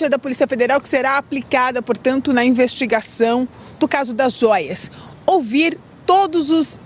Da Polícia Federal que será aplicada, portanto, na investigação do caso das joias. Ouvir todos os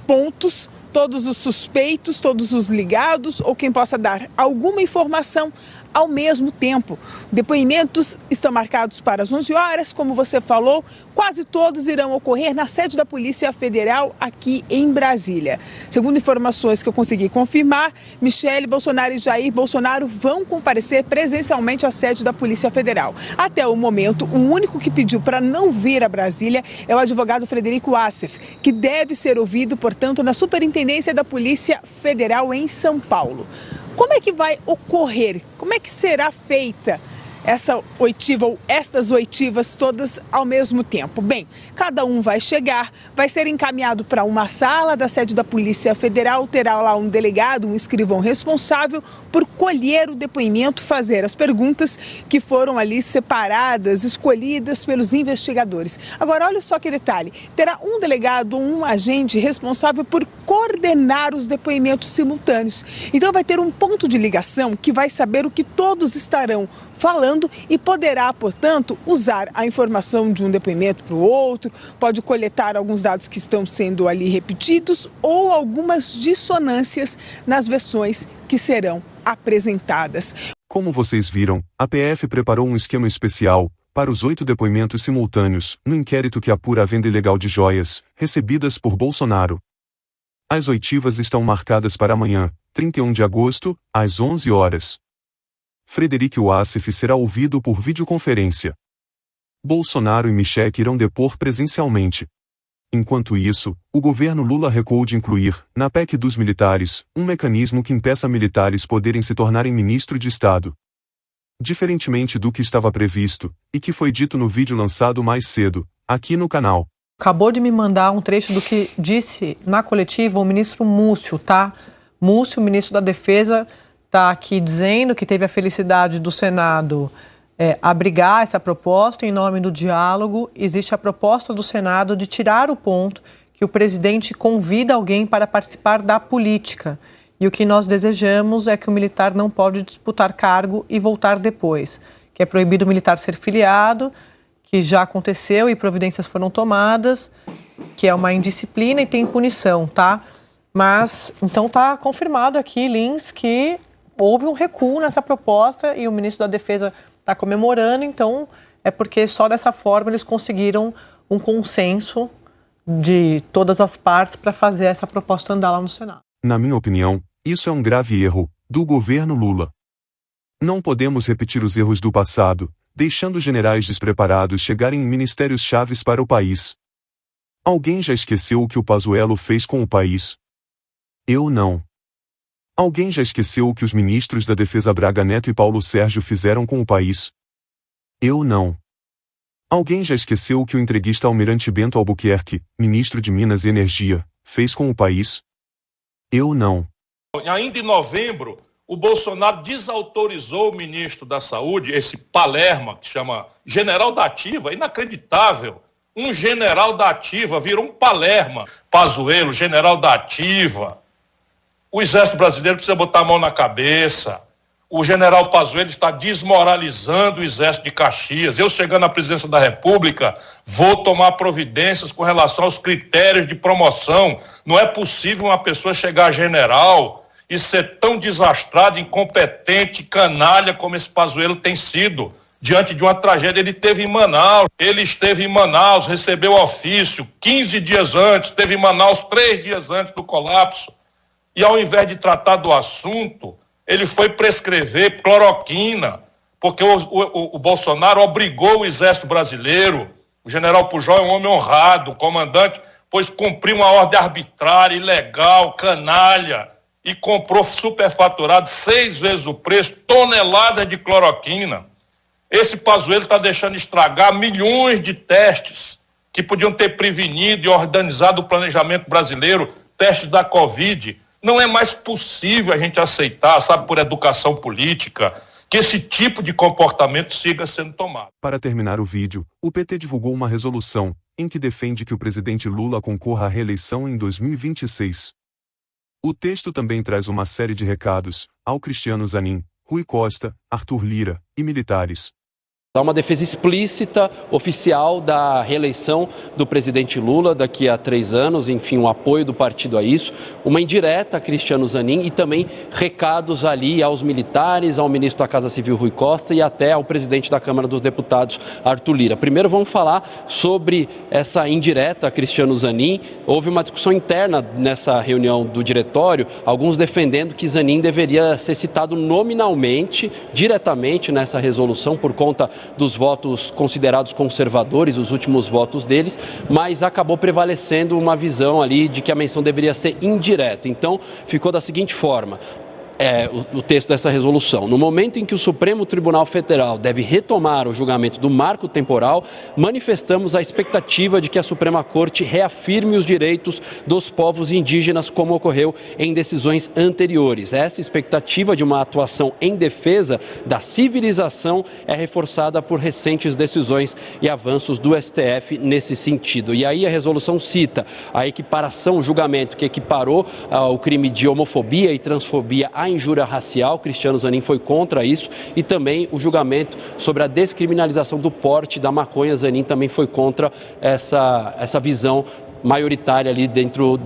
pontos, todos os suspeitos, todos os ligados ou quem possa dar alguma informação ao mesmo tempo. Depoimentos estão marcados para as 11 horas, como você falou, quase todos irão ocorrer na sede da Polícia Federal aqui em Brasília. Segundo informações que eu consegui confirmar, Michele Bolsonaro e Jair Bolsonaro vão comparecer presencialmente à sede da Polícia Federal. Até o momento, o único que pediu para não vir a Brasília é o advogado Frederico Assef, que deve ser ouvido, portanto, na Superintendência da Polícia Federal em São Paulo. Como é que vai ocorrer? Como é que será feita essa oitiva ou estas oitivas todas ao mesmo tempo? Bem, cada um vai chegar, vai ser encaminhado para uma sala da sede da Polícia Federal, terá lá um delegado, um escrivão responsável por colher o depoimento, fazer as perguntas que foram ali separadas, escolhidas pelos investigadores. Agora, olha só que detalhe, terá um delegado, um agente responsável por coordenar os depoimentos simultâneos. Então vai ter um ponto de ligação que vai saber o que todos estarão falando e poderá, portanto, usar a informação de um depoimento para o outro, pode coletar alguns dados que estão sendo ali repetidos ou algumas dissonâncias nas versões que serão apresentadas. Como vocês viram, a PF preparou um esquema especial para os 8 depoimentos simultâneos no inquérito que apura a venda ilegal de joias recebidas por Bolsonaro. As oitivas estão marcadas para amanhã, 31 de agosto, às 11 horas. Frederico Assef será ouvido por videoconferência. Bolsonaro e Michele irão depor presencialmente. Enquanto isso, o governo Lula recuou de incluir, na PEC dos militares, um mecanismo que impeça militares poderem se tornarem ministro de Estado. Diferentemente do que estava previsto, e que foi dito no vídeo lançado mais cedo, aqui no canal. Acabou de me mandar um trecho do que disse na coletiva o ministro Múcio, tá? Múcio, ministro da Defesa, está aqui dizendo que teve a felicidade do Senado abrigar essa proposta em nome do diálogo. Existe a proposta do Senado de tirar o ponto que o presidente convida alguém para participar da política. E o que nós desejamos é que o militar não pode disputar cargo e voltar depois. Que é proibido o militar ser filiado, que já aconteceu e providências foram tomadas, que é uma indisciplina e tem punição, tá? Mas, então está confirmado aqui, Lins, que houve um recuo nessa proposta e o ministro da Defesa está comemorando, então é porque só dessa forma eles conseguiram um consenso de todas as partes para fazer essa proposta andar lá no Senado. Na minha opinião, isso é um grave erro do governo Lula. Não podemos repetir os erros do passado, deixando generais despreparados chegarem em ministérios chaves para o país. Alguém já esqueceu o que o Pazuello fez com o país? Eu não. Alguém já esqueceu o que os ministros da Defesa Braga Neto e Paulo Sérgio fizeram com o país? Eu não. Alguém já esqueceu o que o entreguista Almirante Bento Albuquerque, ministro de Minas e Energia, fez com o país? Eu não. Ainda em novembro, o Bolsonaro desautorizou o ministro da Saúde, esse Palerma, que chama general da Ativa, inacreditável. Um general da Ativa virou um Palerma. Pazuello, general da Ativa. O Exército Brasileiro precisa botar a mão na cabeça. O general Pazuello está desmoralizando o Exército de Caxias. Eu, chegando à presidência da República, vou tomar providências com relação aos critérios de promoção. Não é possível uma pessoa chegar a general e ser tão desastrado, incompetente, canalha como esse Pazuello tem sido. Diante de uma tragédia, ele esteve em Manaus, recebeu ofício 15 dias antes, esteve em Manaus 3 dias antes do colapso. E ao invés de tratar do assunto, ele foi prescrever cloroquina, porque o Bolsonaro obrigou o Exército Brasileiro. O general Pujol é um homem honrado, comandante, pois cumpriu uma ordem arbitrária, ilegal, canalha, e comprou superfaturado 6 vezes o preço, toneladas de cloroquina. Esse Pazuello está deixando estragar milhões de testes que podiam ter prevenido e organizado o planejamento brasileiro, testes da Covid. Não é mais possível a gente aceitar, sabe, por educação política, que esse tipo de comportamento siga sendo tomado. Para terminar o vídeo, o PT divulgou uma resolução, em que defende que o presidente Lula concorra à reeleição em 2026. O texto também traz uma série de recados ao Cristiano Zanin, Rui Costa, Arthur Lira e militares. Há uma defesa explícita, oficial, da reeleição do presidente Lula daqui a 3 anos, enfim, o apoio do partido a isso, uma indireta a Cristiano Zanin e também recados ali aos militares, ao ministro da Casa Civil Rui Costa e até ao presidente da Câmara dos Deputados Arthur Lira. Primeiro vamos falar sobre essa indireta a Cristiano Zanin. Houve uma discussão interna nessa reunião do diretório, alguns defendendo que Zanin deveria ser citado nominalmente, diretamente nessa resolução por conta dos votos considerados conservadores, os últimos votos deles, mas acabou prevalecendo uma visão ali de que a menção deveria ser indireta. Então, ficou da seguinte forma. O texto dessa resolução. No momento em que o Supremo Tribunal Federal deve retomar o julgamento do marco temporal, manifestamos a expectativa de que a Suprema Corte reafirme os direitos dos povos indígenas, como ocorreu em decisões anteriores. Essa expectativa de uma atuação em defesa da civilização é reforçada por recentes decisões e avanços do STF nesse sentido. E aí a resolução cita a equiparação, o julgamento que equiparou o crime de homofobia e transfobia à injúria racial. Cristiano Zanin foi contra isso, e também o julgamento sobre a descriminalização do porte da maconha. Zanin também foi contra essa visão majoritária ali dentro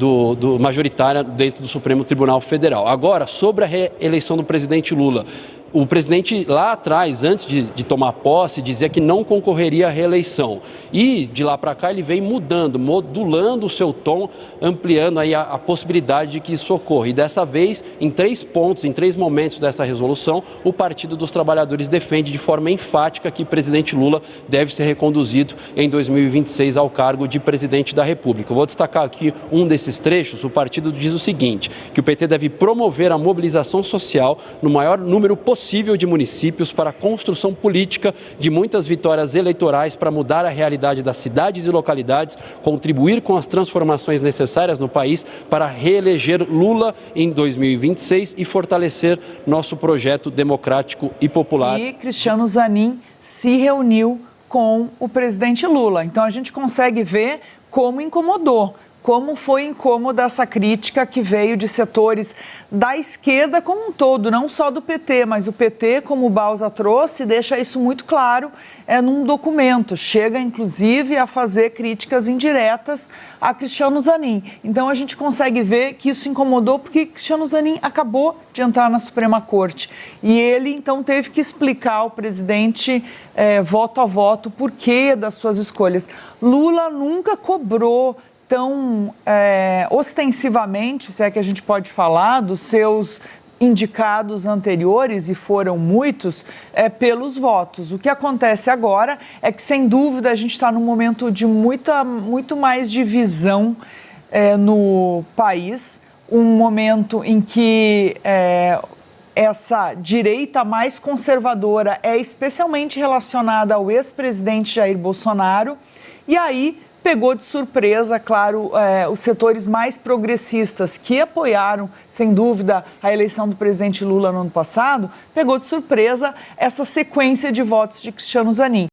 majoritária dentro do Supremo Tribunal Federal. Agora, sobre a reeleição do presidente Lula. O presidente lá atrás, antes de tomar posse, dizia que não concorreria à reeleição. E de lá para cá ele vem mudando, modulando o seu tom, ampliando aí a possibilidade de que isso ocorra. E dessa vez, em 3 pontos, em 3 momentos dessa resolução, o Partido dos Trabalhadores defende de forma enfática que o presidente Lula deve ser reconduzido em 2026 ao cargo de presidente da República. Eu vou destacar aqui um desses trechos. O partido diz o seguinte, que o PT deve promover a mobilização social no maior número possível de municípios para a construção política de muitas vitórias eleitorais para mudar a realidade das cidades e localidades, contribuir com as transformações necessárias no país para reeleger Lula em 2026 e fortalecer nosso projeto democrático e popular. E Cristiano Zanin se reuniu com o presidente Lula. Então a gente consegue ver como incomodou. Como foi incômoda essa crítica que veio de setores da esquerda como um todo, não só do PT, mas o PT, como o Bausa trouxe, deixa isso muito claro num documento. Chega, inclusive, a fazer críticas indiretas a Cristiano Zanin. Então, a gente consegue ver que isso incomodou porque Cristiano Zanin acabou de entrar na Suprema Corte. E ele, então, teve que explicar ao presidente, voto a voto, o porquê das suas escolhas. Lula nunca cobrou tão ostensivamente, se é que a gente pode falar, dos seus indicados anteriores, e foram muitos, pelos votos. O que acontece agora é que, sem dúvida, a gente está num momento de muito mais divisão no país, um momento em que essa direita mais conservadora é especialmente relacionada ao ex-presidente Jair Bolsonaro, e aí pegou de surpresa, claro, os setores mais progressistas que apoiaram, sem dúvida, a eleição do presidente Lula no ano passado, pegou de surpresa essa sequência de votos de Cristiano Zanin.